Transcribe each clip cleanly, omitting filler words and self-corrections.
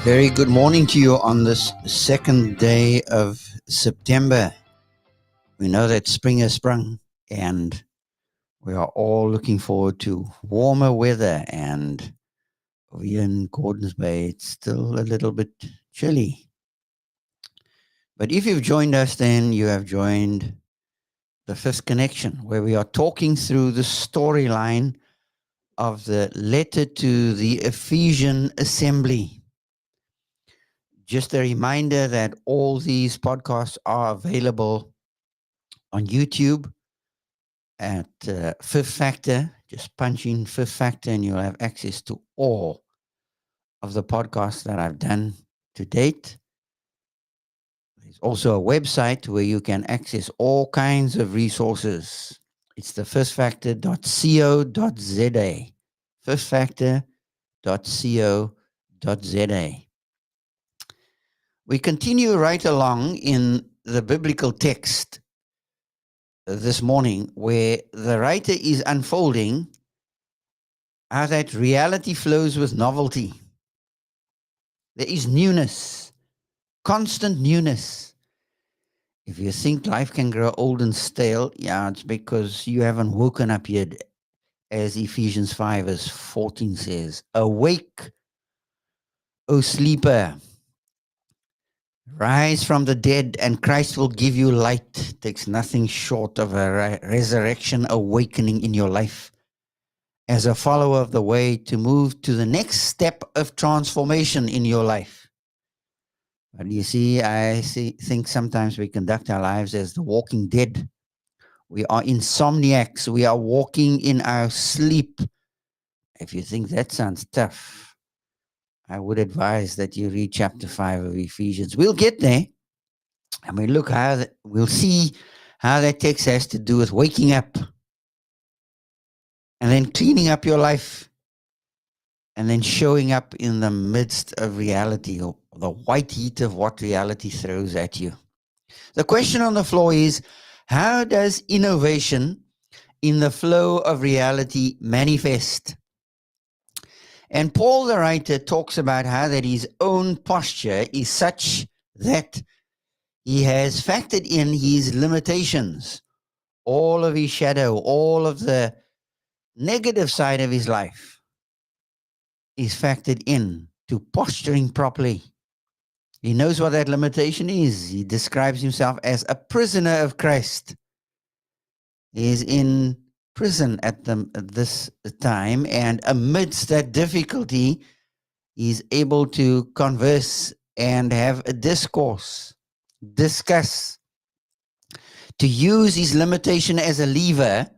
Very good morning to you on this second day of September. We know that spring has sprung and we are all looking forward to warmer weather. And over here in Gordons Bay, it's still a little bit chilly. But if you've joined us, then you have joined the Fifth Connection, where we are talking through the storyline of the letter to the Ephesian assembly. Just a reminder that all these podcasts are available on YouTube at Fifth Factor. Just punch in Fifth Factor and you'll have access to all of the podcasts that I've done to date. There's also a website where you can access all kinds of resources. It's the fifthfactor.co.za. fifthfactor.co.za. We continue right along in the biblical text this morning, where the writer is unfolding how that reality flows with novelty. There is newness, constant newness. If you think life can grow old and stale, yeah, it's because you haven't woken up yet, as Ephesians 5 verse 14 says. Awake, O sleeper. Rise from the dead, and Christ will give you light. It takes nothing short of a resurrection awakening in your life as a follower of the way to move to the next step of transformation in your life. But you see, think sometimes we conduct our lives as the walking dead. We are insomniacs. We are walking in our sleep. If you think that sounds tough, I would advise that you read chapter 5 of Ephesians. We'll get there. And we'll see how that text has to do with waking up and then cleaning up your life and then showing up in the midst of reality, or the white heat of what reality throws at you. The question on the floor is, how does innovation in the flow of reality manifest? And Paul the writer talks about how that his own posture is such that he has factored in his limitations, all of his shadow, all of the negative side of his life is factored in to posturing properly. He knows what that limitation is. He describes himself as a prisoner of Christ. He is in prison at this time, and amidst that difficulty, he's able to converse and have a discourse, discuss, to use his limitation as a lever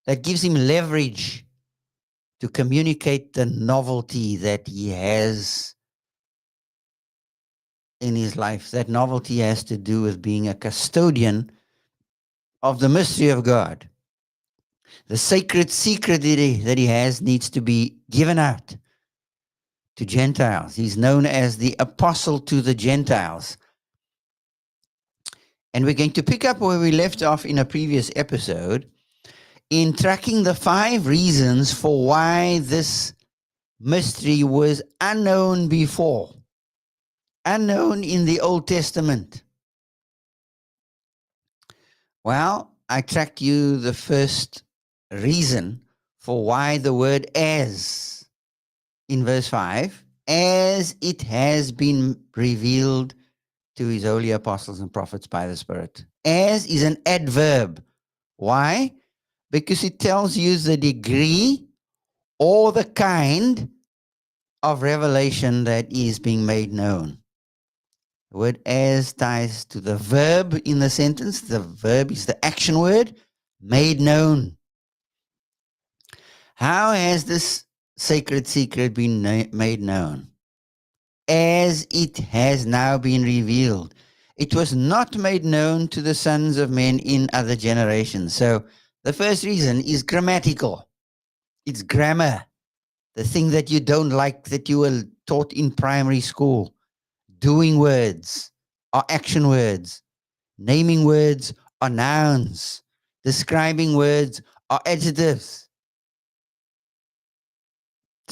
that gives him leverage to communicate the novelty that he has in his life. That novelty has to do with being a custodian of the mystery of God. The sacred secret that he has needs to be given out to Gentiles. He's known as the apostle to the Gentiles. And we're going to pick up where we left off in a previous episode in tracking the 5 reasons for why this mystery was unknown before, unknown in the Old Testament. Well, I tracked you the first reason for why the word as in verse 5, as it has been revealed to his holy apostles and prophets by the Spirit. As is an adverb. Why? Because it tells you the degree or the kind of revelation that is being made known. The word as ties to the verb in the sentence. The verb is the action word, made known. How has this sacred secret been made known? As it has now been revealed. It was not made known to the sons of men in other generations. So the first reason is grammatical. It's grammar. The thing that you don't like that you were taught in primary school. Doing words are action words. Naming words are nouns. Describing words are adjectives.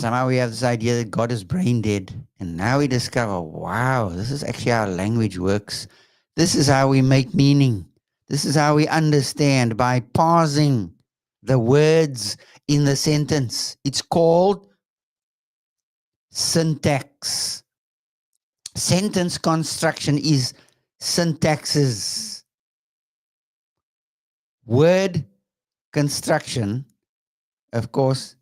Somehow we have this idea that God is brain dead. And now we discover, wow, this is actually how language works. This is how we make meaning. This is how we understand by pausing the words in the sentence. It's called syntax. Sentence construction is syntaxes. Word construction, of course,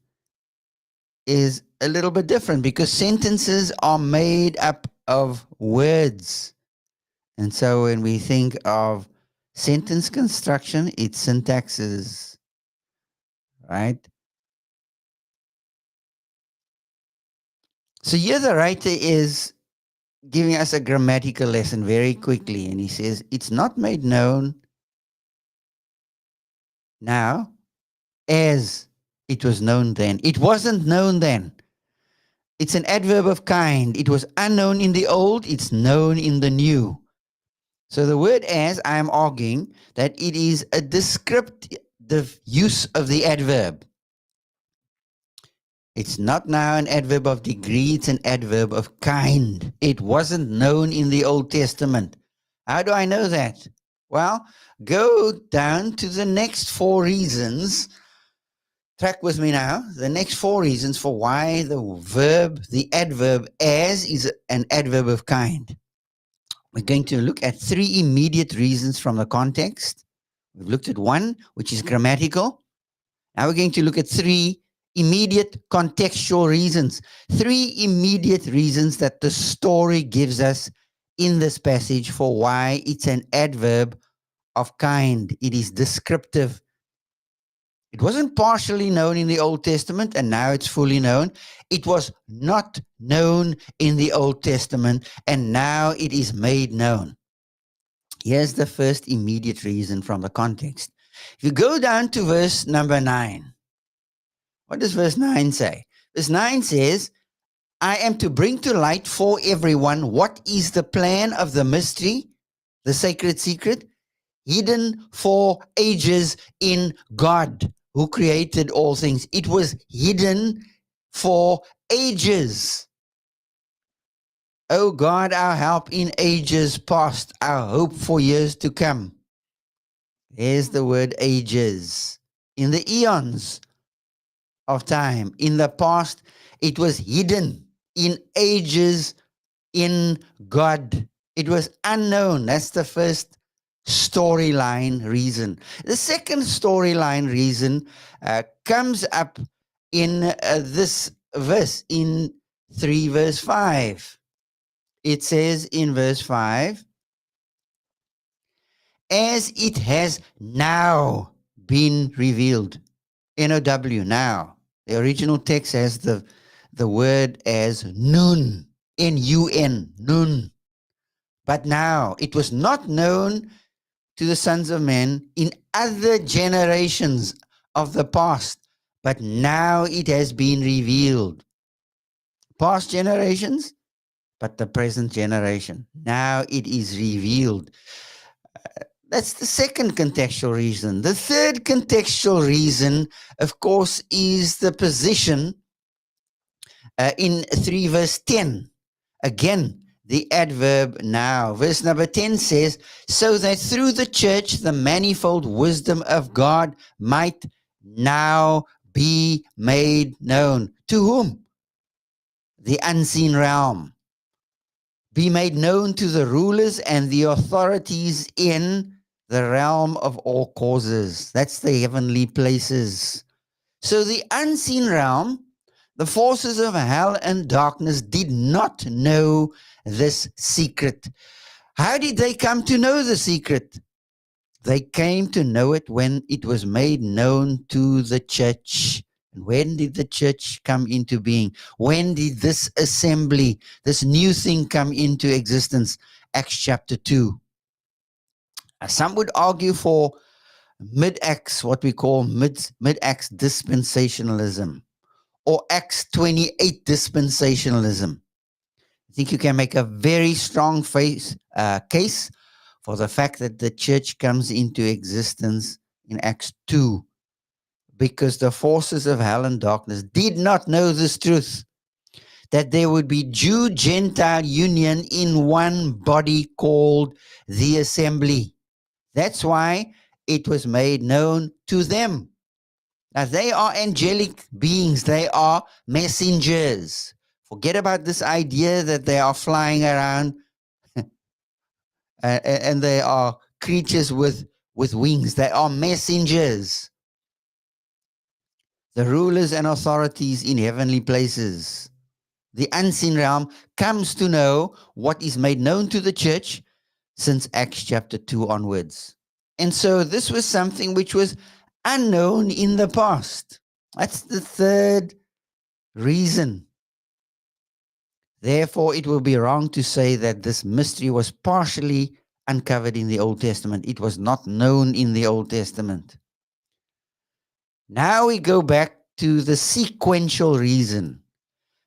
is a little bit different because sentences are made up of words. And so when we think of sentence construction, it's syntaxes, right? So here the writer is giving us a grammatical lesson very quickly. And he says, it's not made known now as it was known then. It wasn't known then. It's an adverb of kind. It was unknown in the old, it's known in the new. So the word as, I am arguing that it is a descriptive use of the adverb. It's not now an adverb of degree, it's an adverb of kind. It wasn't known in the Old Testament. How do I know that? Well, go down to the next 4 reasons. Track with me now. The next 4 reasons for why the adverb as is an adverb of kind. We're going to look at 3 immediate reasons from the context. We've looked at 1, which is grammatical. Now we're going to look at 3 immediate contextual reasons. 3 immediate reasons that the story gives us in this passage for why it's an adverb of kind. It is descriptive. It wasn't partially known in the Old Testament, and now it's fully known. It was not known in the Old Testament, and now it is made known. Here's the first immediate reason from the context. If you go down to verse number 9, what does verse 9 say? Verse 9 says, I am to bring to light for everyone what is the plan of the mystery, the sacred secret, hidden for ages in God, who created all things. It was hidden for ages. O God, our help in ages past, our hope for years to come. There's the word ages. In the eons of time, in the past, it was hidden in ages in God. It was unknown. That's the first storyline reason. The second storyline reason comes up in this verse, in 3 verse 5. It says in verse 5, as it has now been revealed. N-O-W, now. The original text has the word as nun, N-U-N, nun. But now, it was not known to the sons of men in other generations of the past, but now it has been revealed. Past generations, but the present generation. Now it is revealed. That's the second contextual reason. The third contextual reason, of course, is the position in 3 verse 10. Again, the adverb now. Verse number 10 says, so that through the church the manifold wisdom of God might now be made known. To whom? The unseen realm. Be made known to the rulers and the authorities in the realm of all causes. That's the heavenly places. So the unseen realm, the forces of hell and darkness did not know this secret. How did they come to know the secret? They came to know it when it was made known to the church. And when did the church come into being? When did this assembly, this new thing come into existence? Acts chapter 2. Some would argue for mid-Acts, what we call mid-Acts dispensationalism, or Acts 28 dispensationalism. I think you can make a very strong case for the fact that the church comes into existence in Acts 2. because the forces of hell and darkness did not know this truth, that there would be Jew-Gentile union in one body called the assembly. That's why it was made known to them. Now, they are angelic beings. They are messengers. Forget about this idea that they are flying around and they are creatures with wings. They are messengers. The rulers and authorities in heavenly places. The unseen realm comes to know what is made known to the church since Acts chapter 2 onwards. And so this was something which was unknown in the past. That's the third reason. Therefore, it will be wrong to say that this mystery was partially uncovered in the Old Testament. It was not known in the Old Testament. Now we go back to the sequential reason.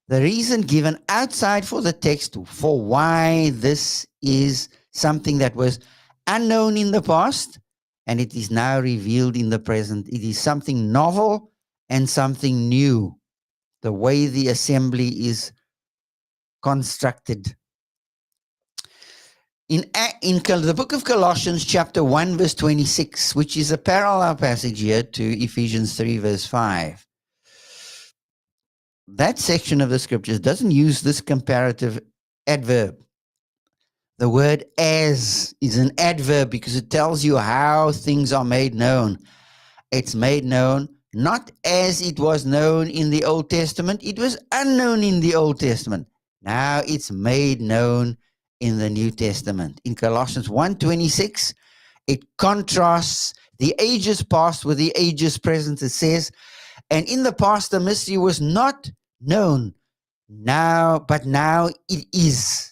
The reason given outside for the text for why this is something that was unknown in the past and it is now revealed in the present. It is something novel and something new. The way the assembly is constructed. In the book of Colossians chapter 1 verse 26, which is a parallel passage here to Ephesians 3 verse 5, that section of the scriptures doesn't use this comparative adverb. The word as is an adverb because it tells you how things are made known. It's made known not as it was known in the Old Testament. It was unknown in the Old Testament. Now it's made known in the New Testament. In Colossians 1:26, it contrasts the ages past with the ages present. It says, and in the past the mystery was not known, but now it is.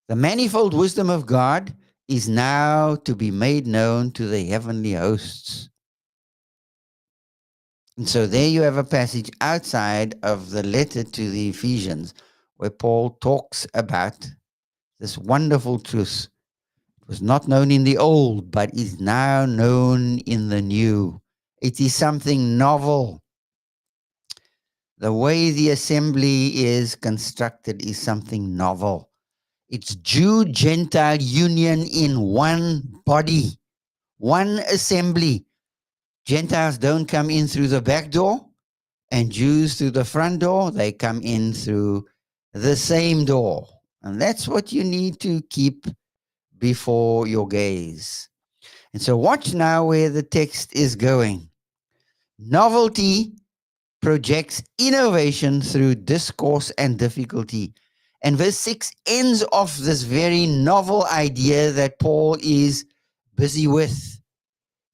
The manifold wisdom of God is now to be made known to the heavenly hosts. And so there you have a passage outside of the letter to the Ephesians where Paul talks about this wonderful truth. It was not known in the old, but is now known in the new. It is something novel. The way the assembly is constructed is something novel. It's Jew-Gentile union in one body, one assembly. Gentiles don't come in through the back door, and Jews through the front door. They come in through the same door. And that's what you need to keep before your gaze. And so watch now where the text is going. Novelty projects innovation through discourse and difficulty. And verse 6 ends off this very novel idea that Paul is busy with.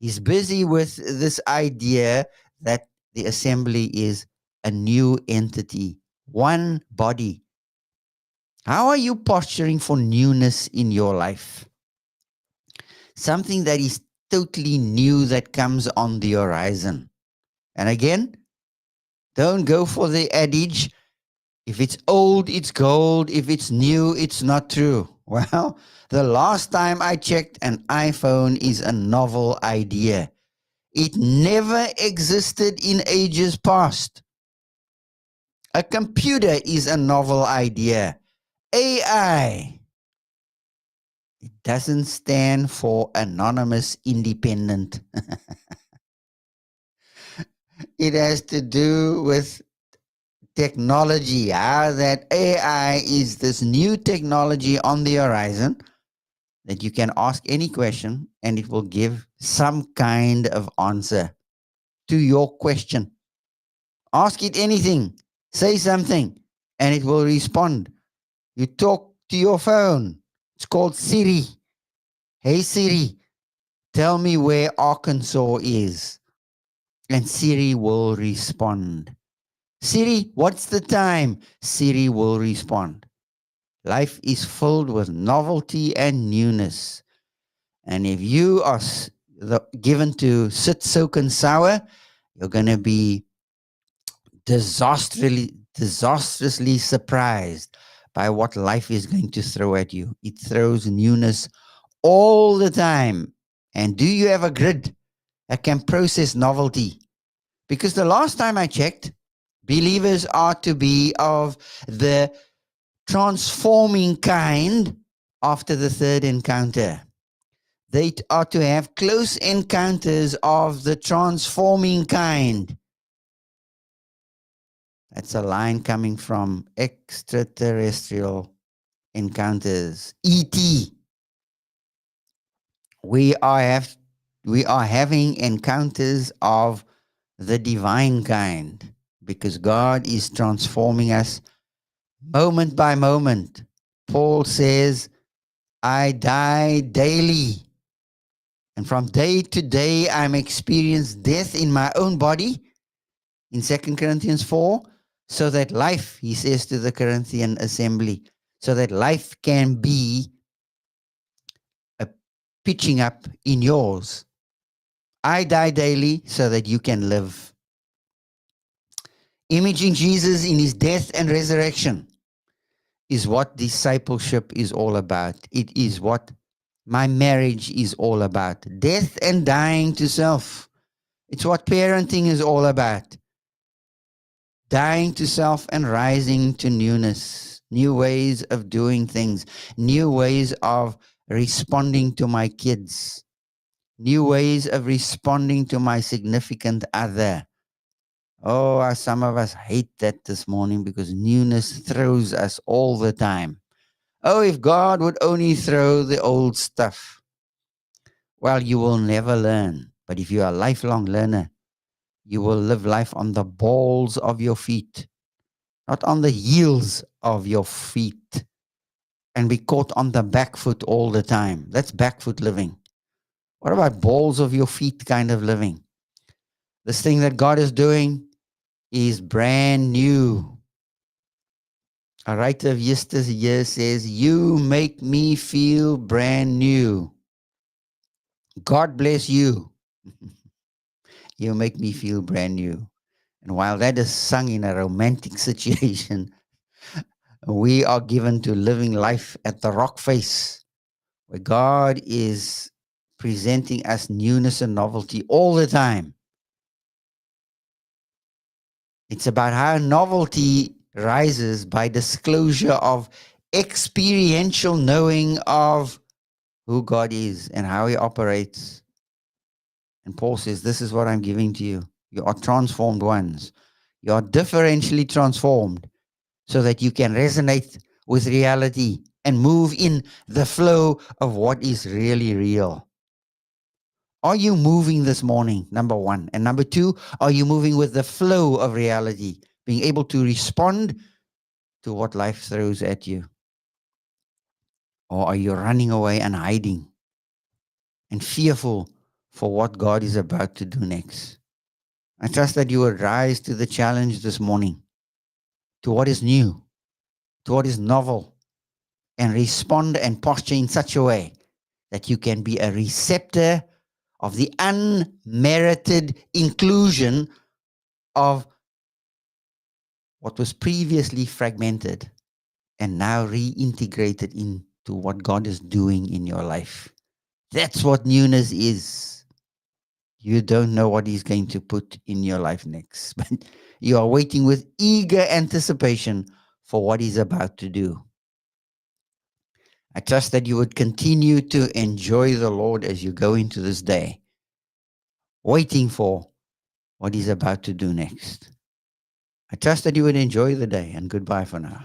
He's busy with this idea that the assembly is a new entity, one body. How are you posturing for newness in your life? Something that is totally new that comes on the horizon. And again, don't go for the adage, if it's old, it's gold. If it's new, it's not true. Well, the last time I checked, an iPhone is a novel idea. It never existed in ages past. A computer is a novel idea. AI. It doesn't stand for anonymous independent. It has to do with technology, how that AI is this new technology on the horizon that you can ask any question and it will give some kind of answer to your question. Ask it anything, say something, and it will respond. You talk to your phone. It's called Siri. Hey Siri, tell me where Arkansas is. And Siri will respond. Siri, what's the time? Siri will respond. Life is filled with novelty and newness. And if you are given to sit, soak, and sour, you're going to be disastrously surprised by what life is going to throw at you. It throws newness all the time. And do you have a grid that can process novelty? Because the last time I checked, believers are to be of the transforming kind after the third encounter. They are to have close encounters of the transforming kind. That's a line coming from extraterrestrial encounters. E.T. We are having encounters of the divine kind because God is transforming us moment by moment. Paul says, I die daily. And from day to day, I'm experiencing death in my own body in 2 Corinthians 4, so that life, he says to the Corinthian assembly, so that life can be a pitching up in yours. I die daily so that you can live. Imaging Jesus in his death and resurrection is what discipleship is all about. It is what my marriage is all about. Death and dying to self. It's what parenting is all about. Dying to self and rising to newness. New ways of doing things. New ways of responding to my kids. New ways of responding to my significant other. Oh, some of us hate that this morning because newness throws us all the time. Oh, if God would only throw the old stuff. Well, you will never learn. But if you are a lifelong learner, you will live life on the balls of your feet, not on the heels of your feet, and be caught on the back foot all the time. That's back foot living. What about balls of your feet kind of living? This thing that God is doing is brand new. A writer of yesteryear says, you make me feel brand new. God bless you. You make me feel brand new. And while that is sung in a romantic situation, we are given to living life at the rock face, where God is presenting us newness and novelty all the time. It's about how novelty rises by disclosure of experiential knowing of who God is and how he operates. And Paul says, this is what I'm giving to you. You are transformed ones. You are differentially transformed so that you can resonate with reality and move in the flow of what is really real. Are you moving this morning? Number one. And number two, are you moving with the flow of reality, being able to respond to what life throws at you? Or are you running away and hiding and fearful for what God is about to do next? I trust that you will rise to the challenge this morning, to what is new, to what is novel, and respond and posture in such a way that you can be a receptor of the unmerited inclusion of what was previously fragmented and now reintegrated into what God is doing in your life. That's what newness is. You don't know what he's going to put in your life next, but you are waiting with eager anticipation for what he's about to do. I trust that you would continue to enjoy the Lord as you go into this day, waiting for what he's about to do next. I trust that you would enjoy the day, and goodbye for now.